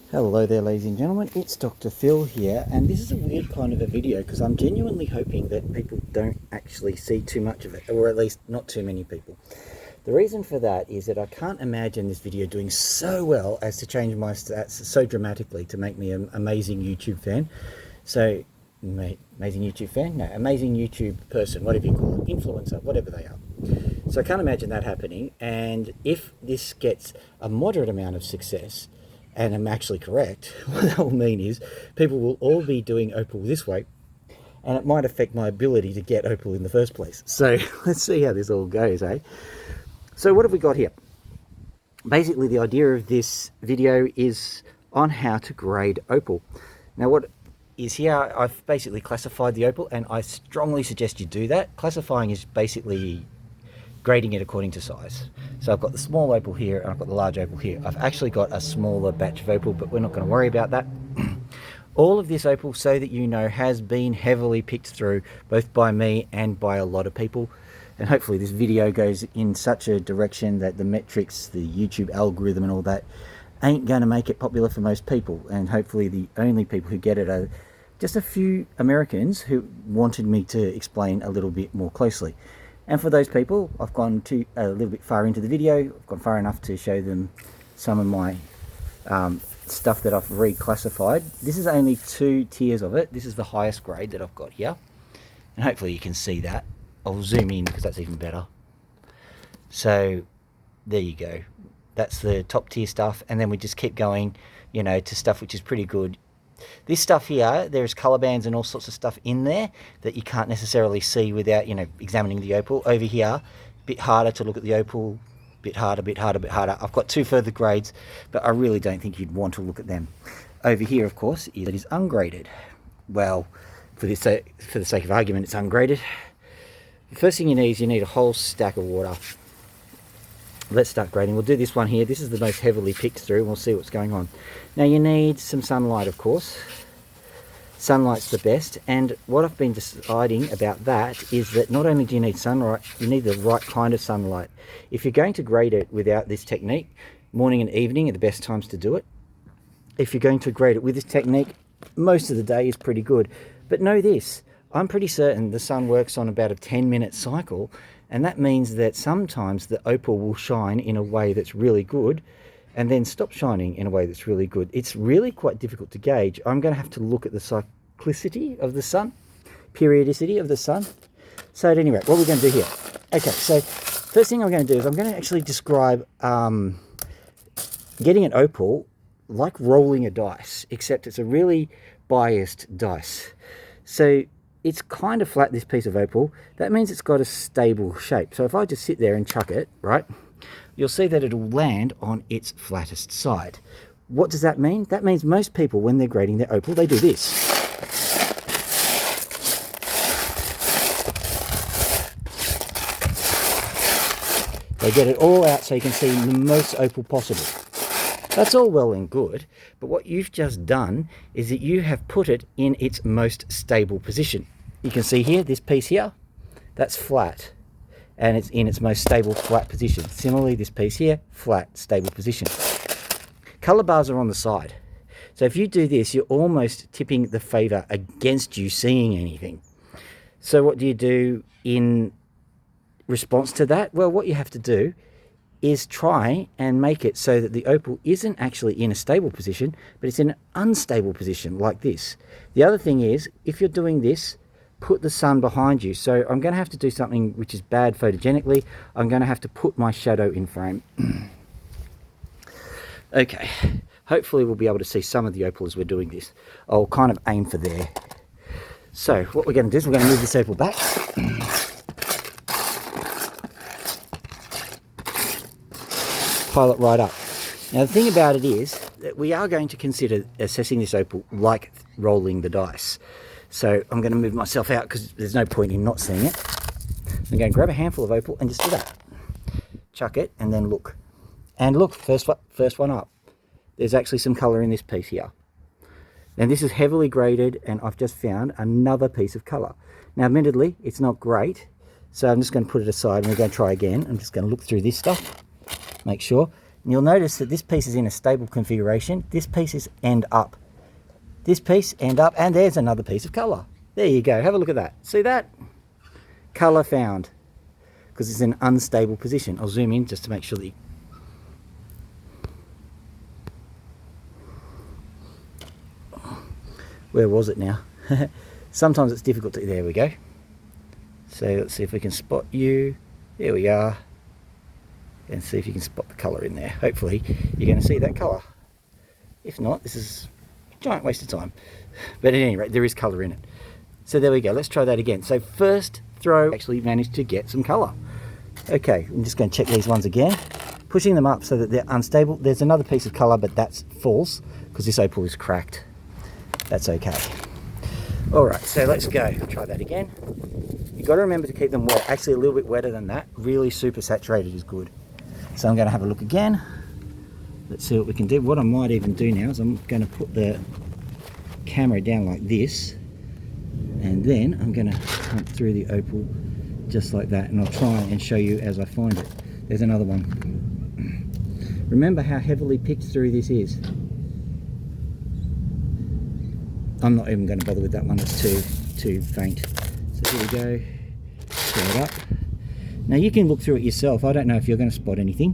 Hello there, ladies and gentlemen, it's Dr. Phil here, and this is a weird kind of a video because I'm genuinely hoping that people don't actually see too much of it, or at least not too many people. The reason for that is that I can't imagine this video doing so well as to change my stats so dramatically to make me an amazing YouTube fan. So, amazing YouTube fan? No, amazing YouTube person, whatever you call it, influencer, whatever they are. So I can't imagine that happening, and if this gets a moderate amount of success, and I'm actually correct, what that will mean is people will all be doing OPAL this way, and it might affect my ability to get OPAL in the first place. So let's see how this all goes, eh? So what have we got here? Basically, the idea of this video is on how to grade OPAL. Now, what is here, I've basically classified the OPAL, and I strongly suggest you do that. Classifying is basically grading it according to size. So I've got the small opal here and I've got the large opal here. I've actually got a smaller batch of opal, but we're not going to worry about that. All of this opal, so that you know, has been heavily picked through both by me and by a lot of people, and hopefully this video goes in such a direction that the metrics, the YouTube algorithm and all that ain't going to make it popular for most people, and hopefully the only people who get it are just a few Americans who wanted me to explain a little bit more closely. And for those people, I've gone a little bit far into the video. I've gone far enough to show them some of my stuff that I've reclassified. This is only 2 tiers of it. This is the highest grade that I've got here. And hopefully you can see that. I'll zoom in because that's even better. So there you go. That's the top tier stuff. And then we just keep going, you know, to stuff which is pretty good. This stuff here, there's colour bands and all sorts of stuff in there that you can't necessarily see without, you know, examining the opal. Over here, a bit harder to look at the opal, bit harder, bit harder, bit harder. I've got 2 further grades, but I really don't think you'd want to look at them. Over here, of course, it is ungraded. Well, for the sake of argument, it's ungraded. The first thing you need is you need a whole stack of water. Let's start grading. We'll do this one here. This is the most heavily picked through, and we'll see what's going on. Now you need some sunlight, of course. Sunlight's the best, and what I've been deciding about that is that not only do you need sunlight, you need the right kind of sunlight. If you're going to grade it without this technique, morning and evening are the best times to do it. If you're going to grade it with this technique, most of the day is pretty good. But know this, I'm pretty certain the sun works on about a 10-minute cycle, and that means that sometimes the opal will shine in a way that's really good and then stop shining in a way that's really good. It's really quite difficult to gauge. I'm going to have to look at the cyclicity of the sun, periodicity of the sun. So at any rate, what we're going to do here. Okay, so first thing I'm going to do is I'm going to actually describe getting an opal like rolling a dice, except it's a really biased dice. So it's kind of flat, this piece of opal. That means it's got a stable shape. So if I just sit there and chuck it, right, you'll see that it'll land on its flattest side. What does that mean? That means most people, when they're grading their opal, they do this. They get it all out so you can see the most opal possible. That's all well and good, but what you've just done is that you have put it in its most stable position. You can see here, this piece here, that's flat, and it's in its most stable flat position. Similarly, this piece here, flat, stable position. Color bars are on the side. So if you do this, you're almost tipping the favor against you seeing anything. So what do you do in response to that? Well, what you have to do is try and make it so that the opal isn't actually in a stable position, but it's in an unstable position like this. The other thing is, if you're doing this, put the sun behind you. So I'm going to have to do something which is bad photogenically. I'm going to have to put my shadow in frame. Okay, hopefully we'll be able to see some of the opal as we're doing this. I'll kind of aim for there. So what we're going to do is we're going to move this opal back. Pile it right up. Now the thing about it is that we are going to consider assessing this opal like rolling the dice. So I'm going to move myself out because there's no point in not seeing it. I'm going to grab a handful of opal and just do that. Chuck it and then look. And look, first one up. There's actually some colour in this piece here. Now this is heavily graded, and I've just found another piece of colour. Now admittedly, it's not great, so I'm just going to put it aside and we're going to try again. I'm just going to look through this stuff, make sure. And you'll notice that this piece is in a stable configuration. This piece is end up. This piece end up, and there's another piece of colour. There you go, have a look at that. See that? Colour found. Because it's in an unstable position. I'll zoom in just to make sure that you... Where was it now? Sometimes it's difficult to... There we go. So let's see if we can spot you. There we are. And see if you can spot the colour in there. Hopefully you're going to see that colour. If not, this is a giant waste of time. But at any rate, there is colour in it. So there we go. Let's try that again. So first throw, actually managed to get some colour. Okay, I'm just going to check these ones again. Pushing them up so that they're unstable. There's another piece of colour, but that's false because this opal is cracked. That's okay. Alright, so let's go. Try that again. You've got to remember to keep them wet. Actually a little bit wetter than that. Really super saturated is good. So I'm going to have a look again. Let's see what we can do. What I might even do now is I'm going to put the camera down like this. And then I'm going to hunt through the opal just like that. And I'll try and show you as I find it. There's another one. Remember how heavily picked through this is. I'm not even going to bother with that one, it's too faint. So here we go, throw it up. Now you can look through it yourself. I don't know if you're going to spot anything,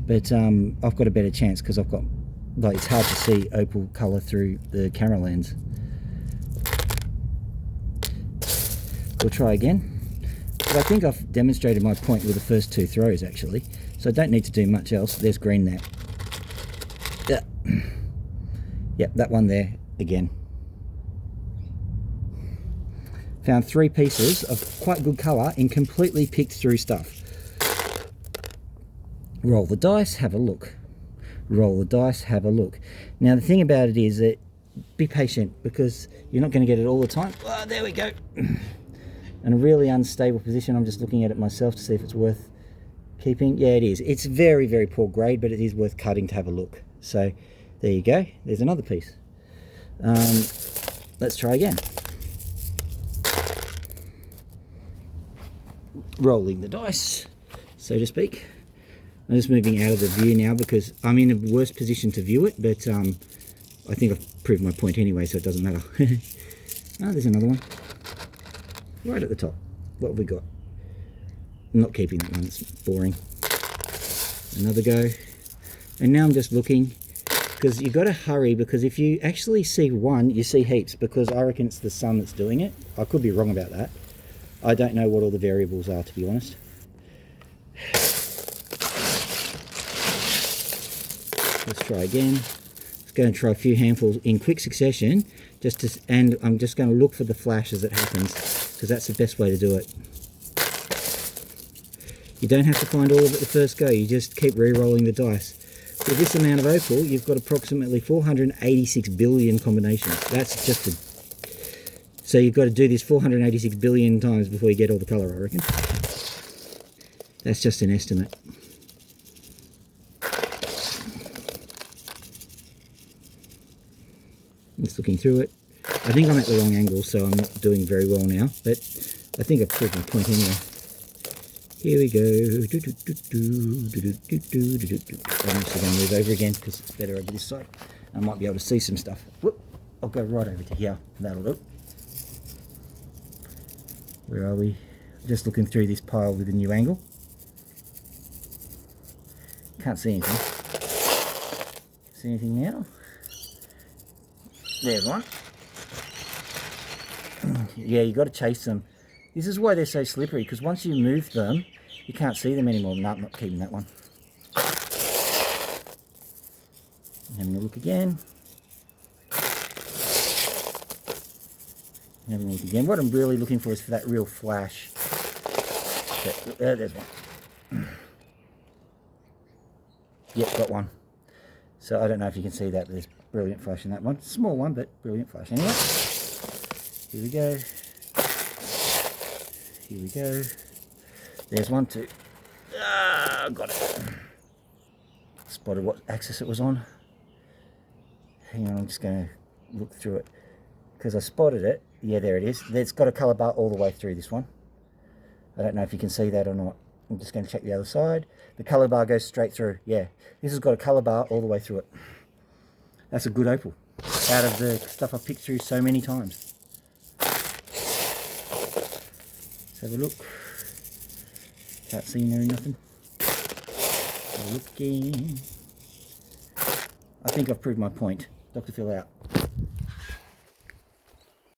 but I've got a better chance because I've got, like, it's hard to see opal colour through the camera lens. We'll try again. But I think I've demonstrated my point with the first two throws actually, so I don't need to do much else. There's green there. Yeah. Yep, that one there again. Found three pieces of quite good colour in completely picked through stuff. Roll the dice, have a look. Roll the dice, have a look. Now the thing about it is that be patient because you're not going to get it all the time. Oh, there we go. In a really unstable position. I'm just looking at it myself to see if it's worth keeping. Yeah, it is. It's very, very poor grade, but it is worth cutting to have a look. So there you go. There's another piece. Let's try again. Rolling the dice, so to speak. I'm just moving out of the view now because I'm in a worse position to view it, but I think I've proved my point anyway, so it doesn't matter. Oh, there's another one. Right at the top. What have we got? I'm not keeping that one, it's boring. Another go. And now I'm just looking, because you've got to hurry, because if you actually see one, you see heaps, because I reckon it's the sun that's doing it. I could be wrong about that. I don't know what all the variables are, to be honest. Let's try again. Let's go and try a few handfuls in quick succession, and I'm just going to look for the flash as it happens, because that's the best way to do it. You don't have to find all of it the first go, you just keep re-rolling the dice. With this amount of opal, you've got approximately 486 billion combinations. That's just a... So you've got to do this 486 billion times before you get all the colour, I reckon. That's just an estimate. Just looking through it. I think I'm at the wrong angle, so I'm not doing very well now, but I think I've proved my point anyway. Here we go. I'm actually going to move over again because it's better over this side. I might be able to see some stuff. Whoop. I'll go right over to here. That'll do. Where are we? Just looking through this pile with a new angle. Can't see anything. See anything now? There's one. Yeah, you got to chase them. This is why they're so slippery, because once you move them, you can't see them anymore. No, I'm not keeping that one. Having a look again. Having a look again. What I'm really looking for is for that real flash. There's one. Yep, got one. So I don't know if you can see that, but there's brilliant flash in that one. Small one, but brilliant flash. Anyway, here we go. Here we go. There's one, two. Ah, got it. Spotted what axis it was on. Hang on, I'm just going to look through it. Because I spotted it. Yeah, there it is. It's got a colour bar all the way through this one. I don't know if you can see that or not. I'm just going to check the other side. The colour bar goes straight through. Yeah, this has got a colour bar all the way through it. That's a good opal out of the stuff I've picked through so many times. Let's have a look. Can't see nothing. Have a look again. I think I've proved my point. Dr. Phil out.